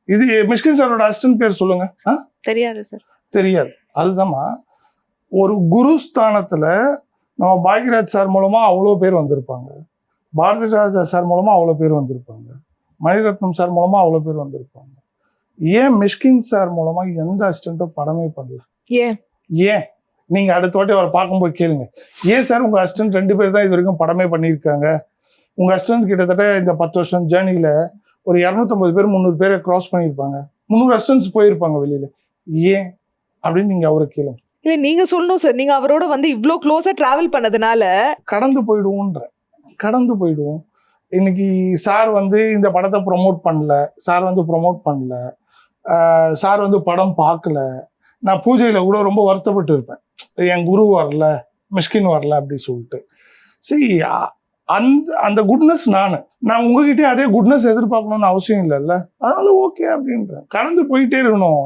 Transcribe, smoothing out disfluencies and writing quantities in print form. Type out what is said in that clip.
இது மிஷ்கின் சாரோட அசிஸ்டன்ட் பேர் சொல்லுங்க. தெரியாது சார். தெரியாது. அதுதான்மா, ஒரு குரு ஸ்தானத்துல நம்ம பாக்யராஜ் சார் மூலமா அவ்வளோ பேர் வந்திருப்பாங்க, பாரதி ராஜா சார் மூலமா அவ்வளோ பேர் வந்திருப்பாங்க, மணிரத்னம் சார் மூலமா அவ்வளோ பேர் வந்திருப்பாங்க. ஏன் மிஷ்கின் சார் மூலமா எந்த அசிஸ்டன்ட்டும் படமே பண்ணல? ஏன் நீங்க அடுத்த வாட்டி அவரை பார்க்கும்போது கேளுங்க, ஏன் சார் உங்க அசிஸ்டன்ட் 2 பேர் தான் இது வரைக்கும் படமே பண்ணியிருக்காங்க? உங்க அசிஸ்டன்ட் கிட்டத்தட்ட இந்த 10 வருஷம் ஜேர்னில ஒரு 250 பேர் 300 பேரை கிராஸ் பண்ணியிருப்பாங்க, 300 அசிஸ்டன்ட்ஸ் போயிருப்பாங்க வெளியில. ஏன் அப்படின்னு நீங்க அவரை கேளுங்க. இல்ல நீங்க சொல்லணும் சார், நீங்க அவரோட வந்து இவ்ளோ க்ளோஸா டிராவல் பண்ணதுனால கடந்து போயிடுவோம். இன்னைக்கு சார் வந்து இந்த படத்தை ப்ரொமோட் பண்ணல, சார் வந்து படம் பார்க்கல. நான் பூஜையில கூட ரொம்ப வருத்தப்பட்டு இருப்பேன், என் குரு வரல, மிஷ்கின் வரல அப்படி சொல்லிட்டு. சரி, அந்த குட்னஸ் நான் உங்ககிட்டயே அதே குட்னஸ் எதிர்பார்க்கணும்னு அவசியம் இல்லைல்ல. அதனால ஓகே அப்படின்றேன். கடந்து போயிட்டே இருக்கணும்.